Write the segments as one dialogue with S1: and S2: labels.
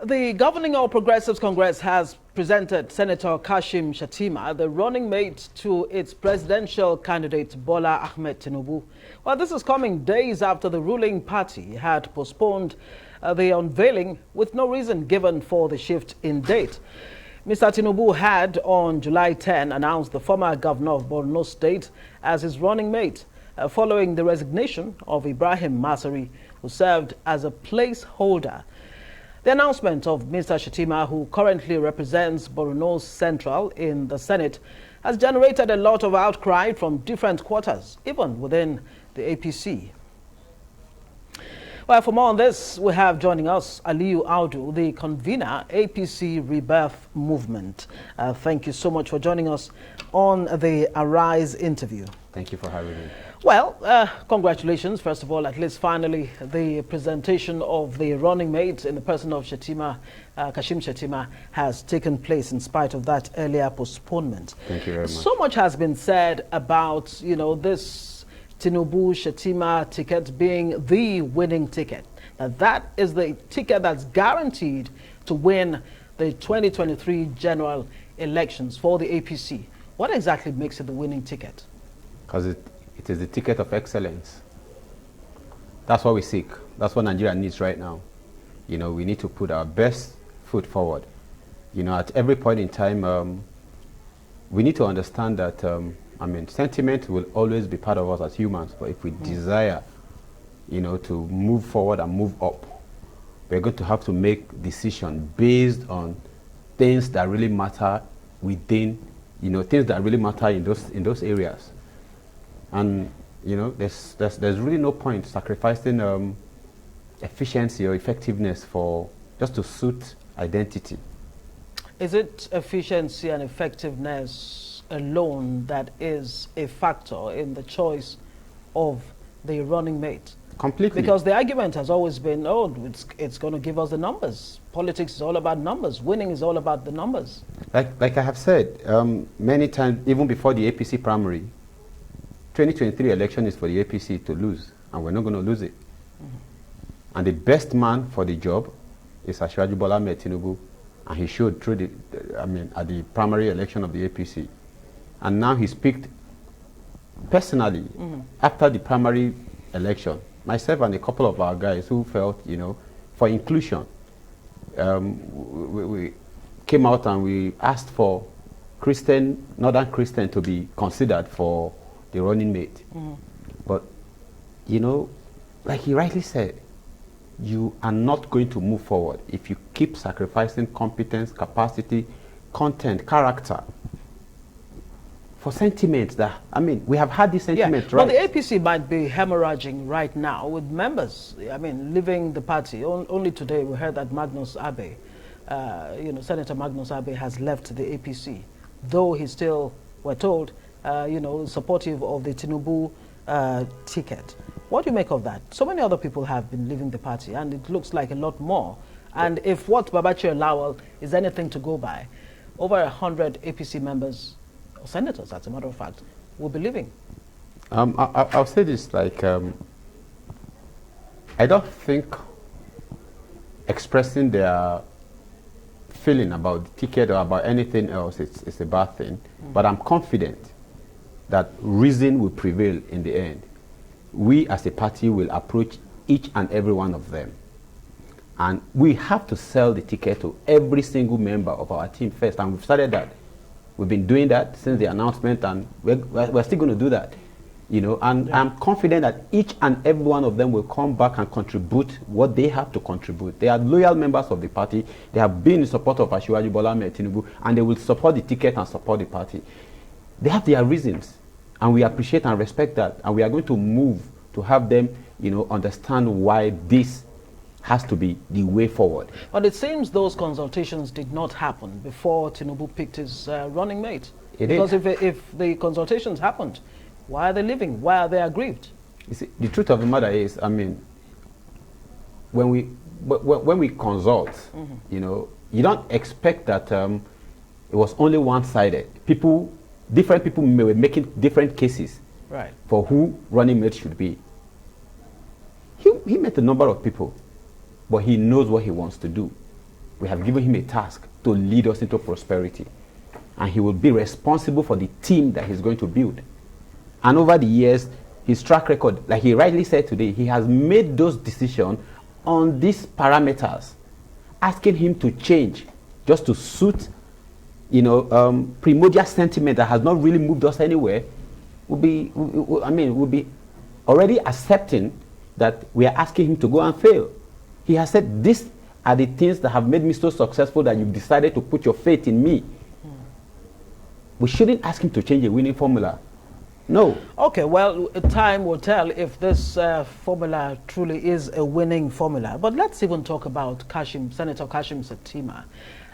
S1: The governing All Progressives Congress has presented Senator Kashim Shettima, the running mate to its presidential candidate Bola Ahmed Tinubu. Well, this is coming days after the ruling party had postponed the unveiling with no reason given for the shift in date. Mr. Tinubu had on July 10 announced the former governor of Borno State as his running mate, following the resignation of Ibrahim Masari, who served as a placeholder. The announcement of Mr. Shettima, who currently represents Borno Central in the Senate, has generated a lot of outcry from different quarters, even within the APC. Well, for more on this, we have joining us Aliyu Audu, the Convener APC Rebirth Movement. Thank you so much for joining us on the Arise interview.
S2: Thank you for having me.
S1: Well, congratulations, first of all, at least finally the presentation of the running mate in the person of Shettima, Kashim Shettima, has taken place in spite of that earlier postponement.
S2: Thank you very much.
S1: So much has been said about, this Tinubu Shettima ticket being the winning ticket. That is the ticket that's guaranteed to win the 2023 general elections for the APC. What exactly makes it the winning ticket?
S2: Because it is the ticket of excellence. That's what we seek. That's what Nigeria needs right now. We need to put our best foot forward. At every point in time, we need to understand that, sentiment will always be part of us as humans, but if we desire, to move forward and move up, we're going to have to make decisions based on things that really matter within, things that really matter in those areas. And there's really no point sacrificing efficiency or effectiveness just to suit identity.
S1: Is it efficiency and effectiveness alone that is a factor in the choice of the running mate?
S2: Completely.
S1: Because the argument has always been, it's going to give us the numbers. Politics is all about numbers. Winning is all about the numbers.
S2: Like I have said many times, even before the APC primary, 2023 election is for the APC to lose, and we're not going to lose it. And the best man for the job is Asiwaju Bola Ahmed Tinubu, and he showed through at the primary election of the APC. And now he's picked personally after the primary election. Myself and a couple of our guys who felt, for inclusion, we came out and we asked for Northern Christian to be considered for the running mate. But like he rightly said, you are not going to move forward if you keep sacrificing competence, capacity, content, character for sentiments that, we have had this sentiment, right?
S1: Well, the APC might be hemorrhaging right now with members, leaving the party. Only today we heard that Magnus Abe, Senator Magnus Abe has left the APC, though he's still, we're told, supportive of the Tinubu ticket. What do you make of that? So many other people have been leaving the party, and it looks like a lot more. And if what Babachir Lawal is anything to go by, over 100 APC members, or senators, as a matter of fact, will be leaving.
S2: I'll say this, I don't think expressing their feeling about the ticket or about anything else is a bad thing, but I'm confident that reason will prevail in the end. We as a party will approach each and every one of them, and we have to sell the ticket to every single member of our team first, and we've started that. We've been doing that since the announcement, and we're still going to do that, and I'm confident that each and every one of them will come back and contribute what they have to contribute. They are loyal members of the party. They have been in support of Asiwaju Bola Ahmed Tinubu, and they will support the ticket and support the party. They have their reasons, and we appreciate and respect that, and we are going to move to have them, understand why this has to be the way forward.
S1: But it seems those consultations did not happen before Tinubu picked his running mate. Because if the consultations happened, why are they leaving? Why are they aggrieved?
S2: You see, the truth of the matter is, when we consult, you don't expect that it was only one-sided. Different people were making different cases for who running mate should be. he met a number of people, but he knows what he wants to do. We have given him a task to lead us into prosperity. And he will be responsible for the team that he's going to build. And over the years, his track record, like he rightly said today, he has made those decisions on these parameters, asking him to change just to suit, primordial sentiment that has not really moved us anywhere, would be already accepting that we are asking him to go and fail. He has said, these are the things that have made me so successful that you've decided to put your faith in me. We shouldn't ask him to change a winning formula. No.
S1: Okay, well, time will tell if this formula truly is a winning formula. But let's even talk about Senator Kashim Shettima.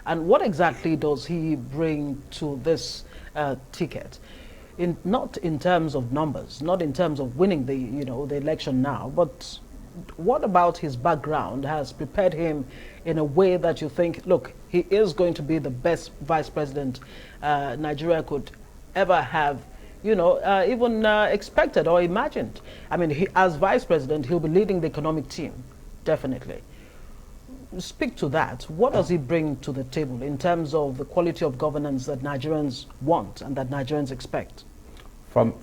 S1: And what exactly does he bring to this ticket? Not in terms of numbers, not in terms of winning the election now, but what about his background has prepared him in a way that you think, look, he is going to be the best vice president Nigeria could ever have, even expected or imagined? I mean, as vice president, he'll be leading the economic team, definitely. Speak to that. What does he bring to the table in terms of the quality of governance that Nigerians want and that Nigerians expect?
S2: From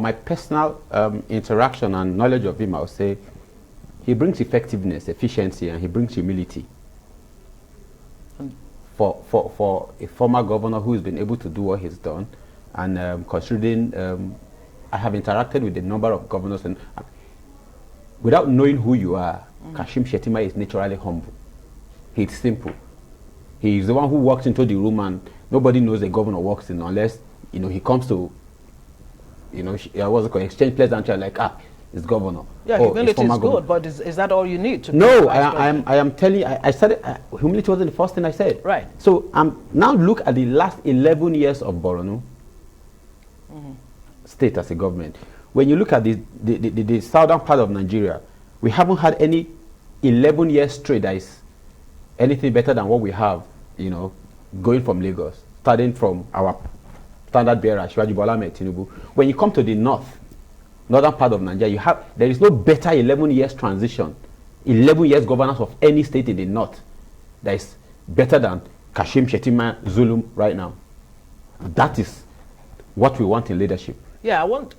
S2: my personal interaction and knowledge of him, I would say he brings effectiveness, efficiency, and he brings humility. For a former governor who has been able to do what he's done, and considering I have interacted with a number of governors, and without knowing who you are, Kashim Shettima is naturally humble. He's simple. He's the one who walks into the room and nobody knows the governor walks in unless he comes to exchange pleasantry like it's governor.
S1: Yeah, humility is good, but is that all you need to?
S2: No, I am telling you, I started, humility wasn't the first thing I said.
S1: Right.
S2: So now look at the last 11 years of Borno state as a government. When you look at the southern part of Nigeria, we haven't had any 11 years straight that is anything better than what we have, going from Lagos, starting from our standard bearer, Tinubu. When you come to the northern part of Nigeria, there is no better 11 years transition, 11 years governance of any state in the north that is better than Kashim Shettima Zulum right now. That is what we want in leadership.
S1: Yeah, I want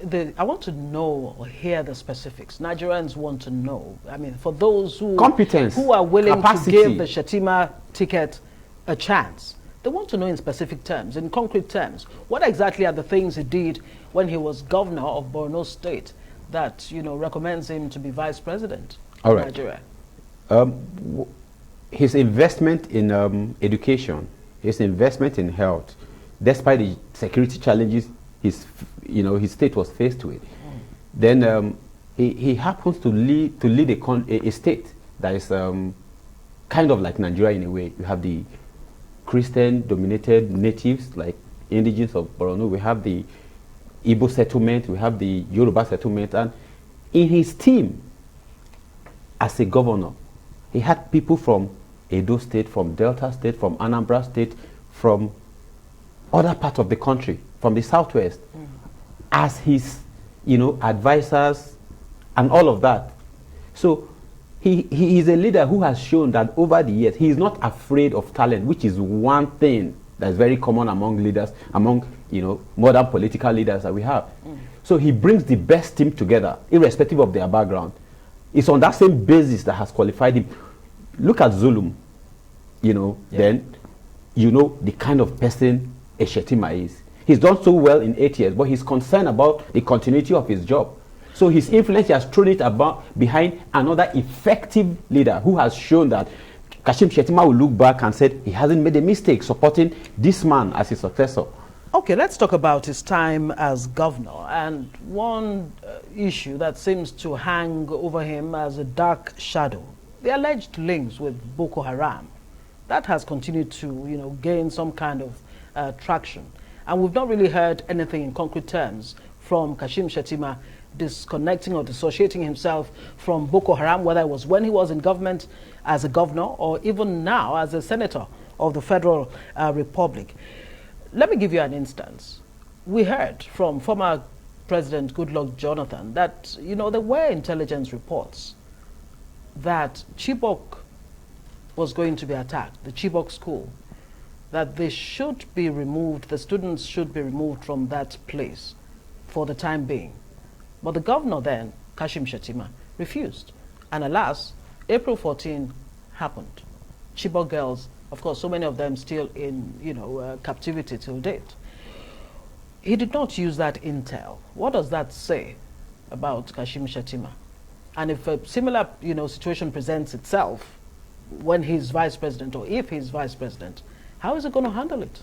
S1: to know or hear the specifics. Nigerians want to know. I mean, for those who
S2: Competence,
S1: who are willing
S2: capacity,
S1: to give the Shettima ticket a chance, they want to know in specific terms, in concrete terms, what exactly are the things he did when he was governor of Borno State that recommends him to be vice president of Nigeria.
S2: His investment in education, his investment in health, despite the security challenges his state was faced with, then he happens to lead a state that is kind of like Nigeria in a way. You have the Christian-dominated natives like indigenous of Borno. We have the Igbo settlement. We have the Yoruba settlement. And in his team, as a governor, he had people from Edo State, from Delta State, from Anambra State, from other parts of the country, from the southwest, as his, advisors and all of that. So he is a leader who has shown that over the years, he is not afraid of talent, which is one thing that's very common among leaders, among, modern political leaders that we have. So he brings the best team together, irrespective of their background. It's on that same basis that has qualified him. Look at Zulum, then the kind of person a Shettima is. He's done so well in 8 years, but he's concerned about the continuity of his job. So his influence, he has thrown it behind another effective leader who has shown that Kashim Shettima will look back and said he hasn't made a mistake supporting this man as his successor.
S1: Okay, let's talk about his time as governor. And one issue that seems to hang over him as a dark shadow, the alleged links with Boko Haram. That has continued to, gain some kind of traction. And we've not really heard anything in concrete terms from Kashim Shettima disconnecting or dissociating himself from Boko Haram, whether it was when he was in government as a governor or even now as a senator of the Federal Republic. Let me give you an instance. We heard from former President Goodluck Jonathan that, there were intelligence reports that Chibok was going to be attacked, the Chibok school, that they should be removed, the students should be removed from that place for the time being. But the governor then, Kashim Shettima, refused. And alas, April 14 happened. Chibok girls, of course, so many of them still in, captivity till date. He did not use that intel. What does that say about Kashim Shettima? And if a similar, situation presents itself when he's vice president, or if he's vice president, how is he going to handle it?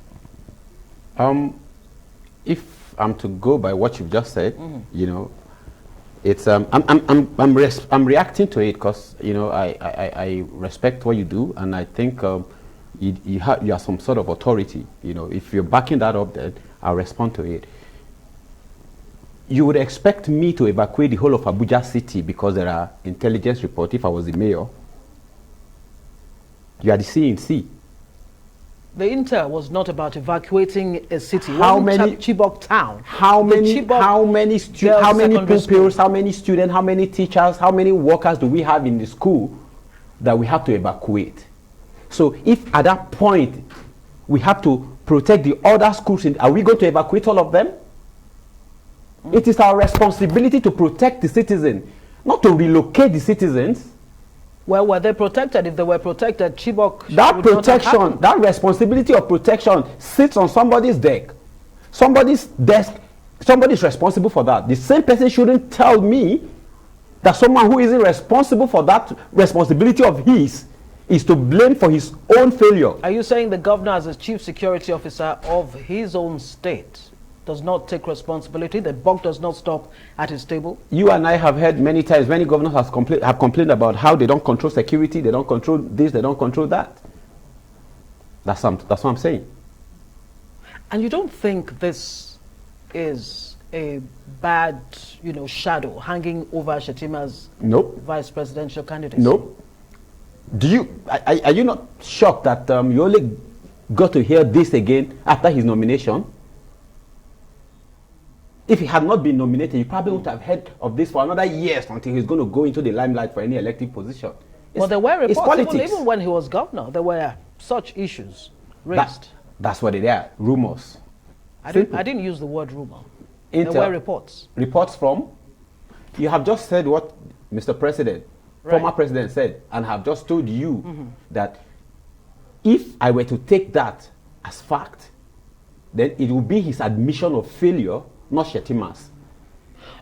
S2: If I'm to go by what you've just said, it's I'm reacting to it because I respect what you do, and I think you are some sort of authority. If you're backing that up, then I'll respond to it. You would expect me to evacuate the whole of Abuja city because there are intelligence reports if I was the mayor. You are the C&C.
S1: The intel was not about evacuating a city.
S2: How many
S1: Chibok town?
S2: How many pupils, how many students, how many teachers, how many workers do we have in the school that we have to evacuate? So if at that point we have to protect the other schools, are we going to evacuate all of them? It is our responsibility to protect the citizens, not to relocate the citizens.
S1: Well, were they protected? If they were protected, Chibok...
S2: That protection, that responsibility of protection sits on somebody's desk. Somebody's desk, somebody's responsible for that. The same person shouldn't tell me that someone who isn't responsible for that responsibility of his is to blame for his own failure.
S1: Are you saying the governor, as a chief security officer of his own state, does not take responsibility? The buck does not stop at his table?
S2: You and I have heard many times, many governors have complained about how they don't control security, they don't control this, they don't control that. That's what I'm saying.
S1: And you don't think this is a bad, shadow hanging over Shettima's vice presidential candidacy?
S2: Nope. Are you not shocked that you only got to hear this again after his nomination? If he had not been nominated, you probably would have heard of this for another years until he's going to go into the limelight for any elective position.
S1: Well, there were reports, even when he was governor, there were such issues raised.
S2: That's what they are, rumors.
S1: I didn't use the word rumor. There were reports.
S2: Reports from? You have just said what Mr. President, former president said, and have just told you that if I were to take that as fact, then it would be his admission of failure, not Shettima's.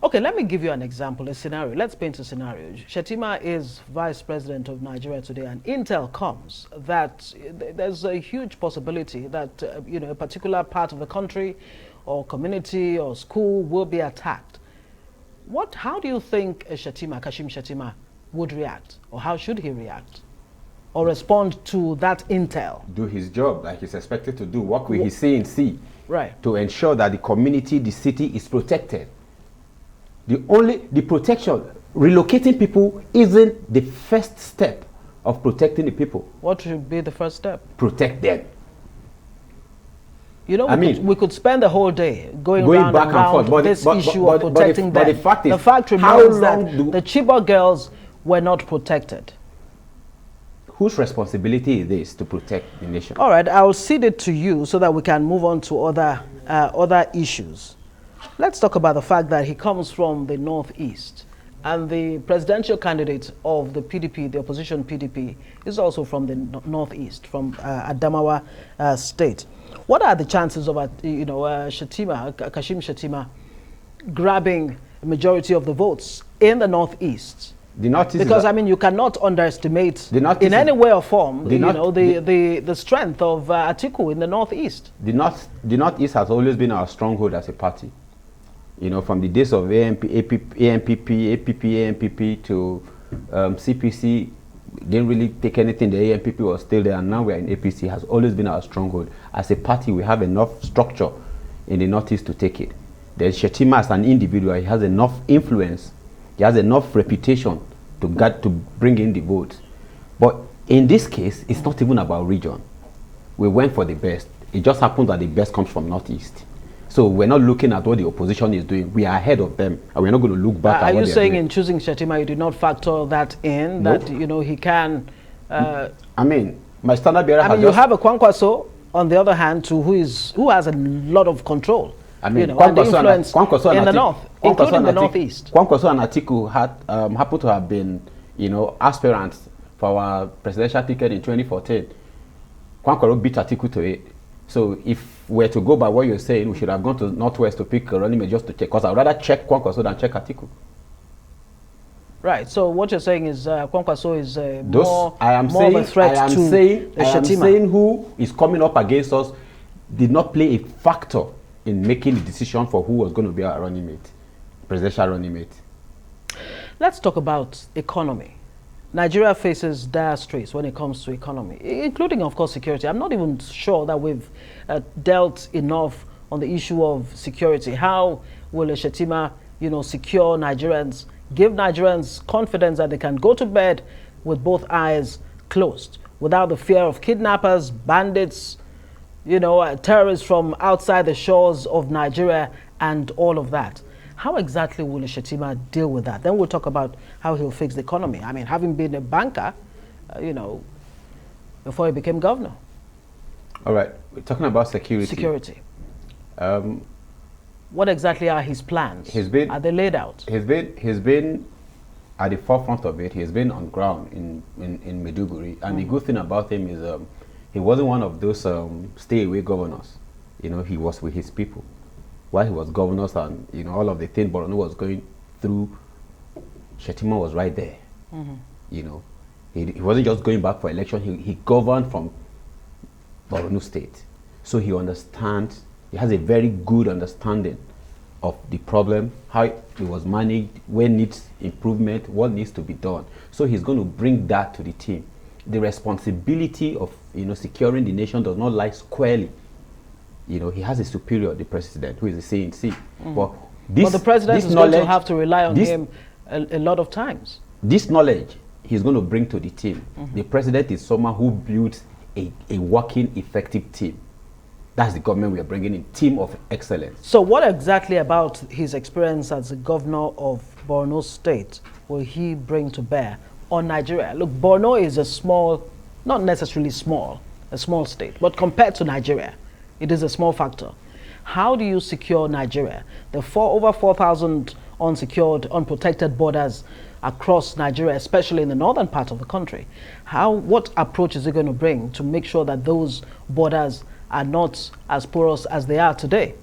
S1: Okay, let me give you an example, a scenario. Let's paint a scenario. Shettima is vice president of Nigeria today, and intel comes that there's a huge possibility that a particular part of the country or community or school will be attacked. How do you think Kashim Shettima would react, or how should he react or respond to that intel? Do
S2: his job like he's expected to do, work with his C&C.
S1: Right.
S2: To ensure that the community, the city is protected. The protection, relocating people isn't the first step of protecting the people.
S1: What should be the first step?
S2: Protect them.
S1: We could spend the whole day going back and forth, but this issue of protecting them.
S2: But the fact
S1: remains that the Chibok girls were not protected.
S2: Whose responsibility is this to protect the nation?
S1: All right, I'll cede it to you so that we can move on to other issues. Let's talk about the fact that he comes from the Northeast, and the presidential candidate of the PDP, the opposition PDP, is also from the Northeast, from Adamawa State. What are the chances of Kashim Shettima grabbing a majority of the votes in the Northeast? Because you cannot underestimate in any way or form the strength of Atiku in the Northeast.
S2: The Northeast has always been our stronghold as a party. From the days of AMPP to CPC, didn't really take anything. The AMPP was still there, and now we are in APC. Has always been our stronghold. As a party, we have enough structure in the Northeast to take it. Then Shettima, as an individual, he has enough influence. He has enough reputation to bring in the votes. But in this case, it's not even about region. We went for the best. It just happened that the best comes from Northeast. So we're not looking at what the opposition is doing. We are ahead of them, and we're not going to look back at what they're doing.
S1: Are you saying in choosing Shettima, you did not factor that in,
S2: Nope.
S1: that, you know, he can...
S2: I mean, my standard bearer
S1: you have a Kwankwaso, on the other hand, who has a lot of control.
S2: I mean,
S1: you know, and influence
S2: Kwankwaso
S1: in the north, including the northeast.
S2: Kwankwaso and Atiku happen to have been, you know, aspirants for our presidential ticket in 2014. Kwankwaso beat Atiku to it. So if we're to go by what you're saying, we should have gone to Northwest to pick running mate just to check. Because I'd rather check Kwankwaso than check Atiku.
S1: Right. So what you're saying is Kwankwaso is more of a threat to Shettima.
S2: I am saying who is coming up against us did not play a factor in making the decision for who was going to be our running mate, presidential running mate.
S1: Let's talk about economy. Nigeria faces dire straits when it comes to economy, including, of course, security. I'm not even sure that we've dealt enough on the issue of security. How will Shettima, you know, secure Nigerians, give Nigerians confidence that they can go to bed with both eyes closed, without the fear of kidnappers, bandits, you know, terrorists from outside the shores of Nigeria and all of that? How exactly will Shettima deal with that? Then we'll talk about how he'll fix the economy. I mean, having been a banker, you know, before he became governor.
S2: All right, we're talking about security.
S1: Security. What exactly are his plans? Are they laid out?
S2: He's been at the forefront of it. He's been on ground in Maiduguri. And the good thing about him is he wasn't one of those stay-away governors. You know, he was with his people. While he was governors and, you know, all of the things Borno was going through, Shettima was right there. You know, he wasn't just going back for election. He governed from Borno State. So he understands, he has a very good understanding of the problem, how it was managed, where needs improvement, what needs to be done. So he's going to bring that to the team. The responsibility of, you know, securing the nation does not lie squarely. You know, he has a superior, the president, who is the CNC. But
S1: the president is going to have to rely on him a lot of times.
S2: This knowledge he's going to bring to the team. The president is someone who builds a working, effective team. That's the government we are bringing in, team of excellence.
S1: So what exactly about his experience as the governor of Borno State will he bring to bear on Nigeria? Look, Borno is a small, not necessarily small, a small state, but compared to Nigeria, it is a small factor. How do you secure Nigeria? The over 4,000 unsecured, unprotected borders across Nigeria, especially in the northern part of the country. What approach is it going to bring to make sure that those borders are not as porous as they are today?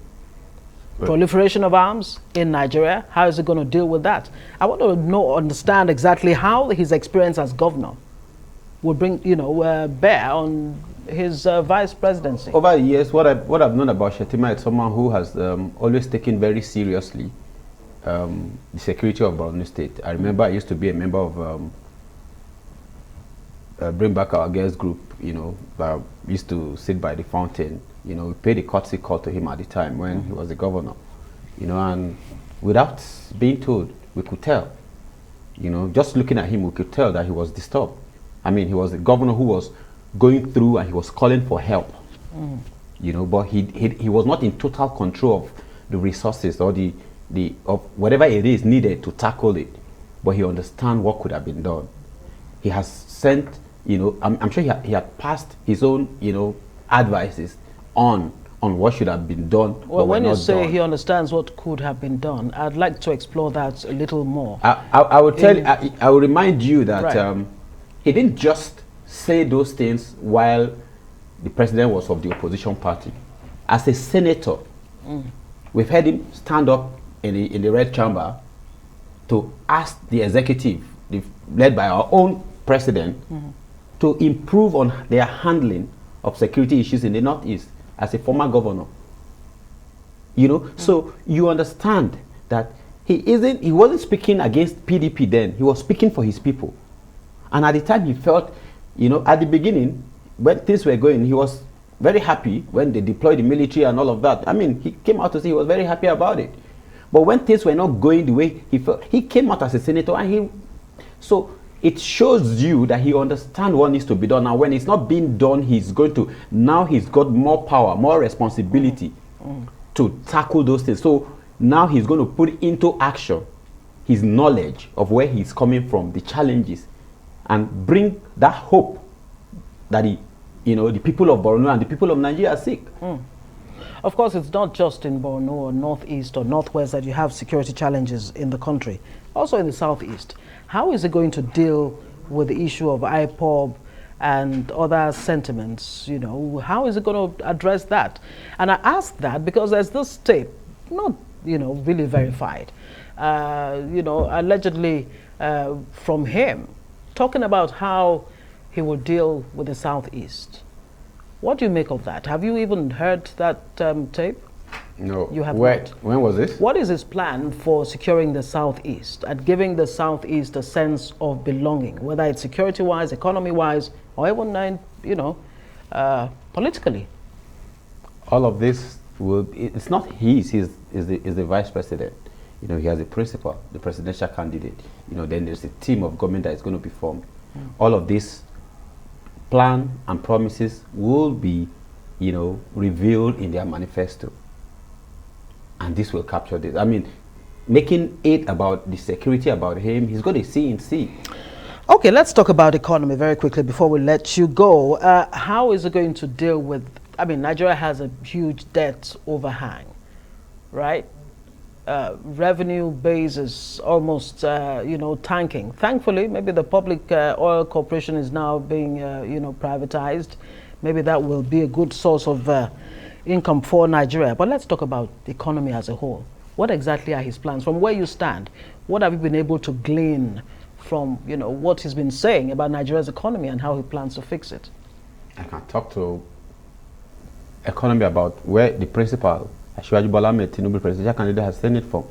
S1: Right. Proliferation of arms in Nigeria, how is it going to deal with that? I want to understand exactly how his experience as governor will bring, you know, bear on his vice presidency.
S2: Over the years, what I've known about Shettima is someone who has always taken very seriously the security of Borno State. I remember I used to be a member of Bring Back Our Girls group. You know, I used to sit by the fountain. You know, we paid a courtesy call to him at the time when he was the governor. You know, and without being told, we could tell. You know, just looking at him, we could tell that he was disturbed. I mean, he was a governor who was going through and he was calling for help. You know, but he was not in total control of the resources or of whatever it is needed to tackle it. But he understands what could have been done. He has sent, you know, I'm sure he had passed his own, you know, advices on what should have been done.
S1: Well, when you say he understands what could have been done, I'd like to explore that a little more.
S2: I would tell you, I will remind you that he didn't just say those things while the president was of the opposition party. As a senator, we've heard him stand up in the Red Chamber to ask the executive, led by our own president, to improve on their handling of security issues in the Northeast as a former governor. You know, so you understand that he wasn't speaking against PDP then, he was speaking for his people. And at the time he felt, you know, at the beginning, when things were going, he was very happy when they deployed the military and all of that. I mean, he came out to say he was very happy about it. But when things were not going the way he felt, he came out as a senator and so it shows you that he understands what needs to be done. Now, when it's not being done, he's got more power, more responsibility to tackle those things. So now he's going to put into action his knowledge of where he's coming from, the challenges, and bring that hope that the people of Borno and the people of Nigeria seek.
S1: Of course, it's not just in Borno or Northeast or Northwest that you have security challenges in the country. Also in the Southeast. How is it going to deal with the issue of IPOB and other sentiments? How is it going to address that? And I ask that because there's this tape, not really verified, allegedly from him, talking about how he will deal with the Southeast. What do you make of that? Have you even heard that tape?
S2: No.
S1: You have
S2: Where?
S1: not.
S2: When was this?
S1: What is his plan for securing the Southeast and giving the Southeast a sense of belonging, whether it's security-wise, economy-wise, or even, politically?
S2: All of this it's not he's the vice president. He has a principal, the presidential candidate. Then there's a team of government that is going to be formed. All of this plan and promises will be, revealed in their manifesto. And this will capture this. I mean, making it about the security about him, he's got a C in C.
S1: Okay, let's talk about economy very quickly before we let you go. How is it going to deal with, Nigeria has a huge debt overhang, right? Revenue base is almost, tanking. Thankfully, maybe the public oil corporation is now being, privatized. Maybe that will be a good source of income for Nigeria. But let's talk about the economy as a whole. What exactly are his plans? From where you stand, what have you been able to glean from, what he's been saying about Nigeria's economy and how he plans to fix it?
S2: I can talk to economy about where the principal, Aliyu Audu, Tinubu presidential candidate, has sent it from.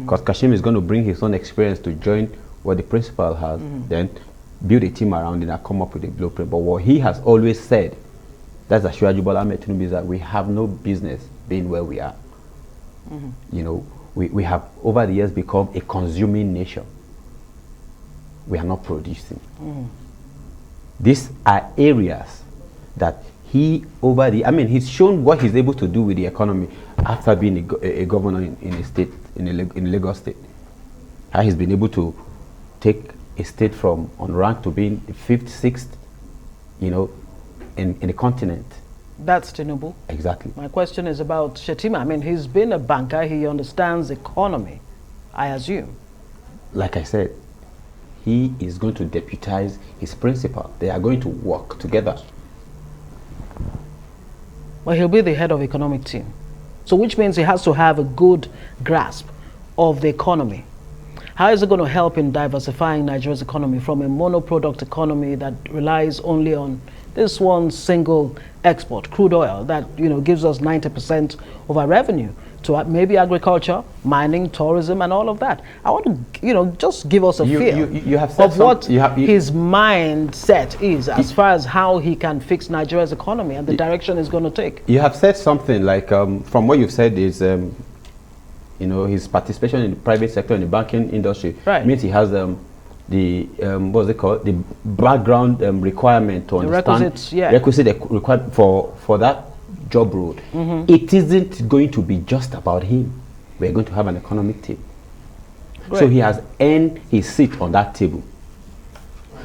S2: Because Kashim is going to bring his own experience to join what the principal has, then build a team around it and come up with a blueprint. But what he has always said, that's Aliyu Audu, Tinubu, is that we have no business being where we are. We have over the years become a consuming nation. We are not producing. These are areas that he's shown what he's able to do with the economy after being a governor in a state, in Lagos State. How he's been able to take a state from unranked to being the 5th, 6th, in the continent.
S1: That's Tinubu.
S2: Exactly.
S1: My question is about Shettima. He's been a banker. He understands economy, I assume.
S2: Like I said, he is going to deputize his principal. They are going to work together.
S1: Well, he'll be the head of economic team. So which means he has to have a good grasp of the economy. How is it going to help in diversifying Nigeria's economy from a monoproduct economy that relies only on this one single export, crude oil, that gives us 90% of our revenue, to maybe agriculture, mining, tourism, and all of that? I want to, just give us a feel of what his mindset is as far as how he can fix Nigeria's economy and the direction it's going to take.
S2: You have said something like, from what you've said is, his participation in the private sector, in the banking industry,
S1: right,
S2: means he has what's it called? The background requirement to understand, requisite requirement for that job role. It isn't going to be just about him. We're going to have an economic team. Great. So he has earned his seat on that table.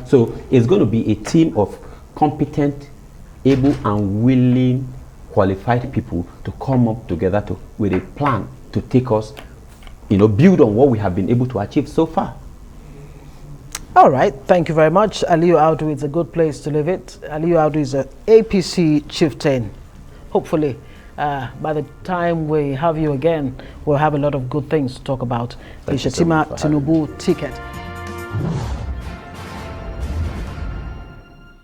S2: So it's going to be a team of competent, able and willing, qualified people to come up together with a plan to take us, build on what we have been able to achieve so far.
S1: All right, thank you very much. Aliyu Audu, it's a good place to leave it. Aliyu Audu is an APC chieftain. Hopefully, by the time we have you again, we'll have a lot of good things to talk about. The Shettima Tinubu ticket.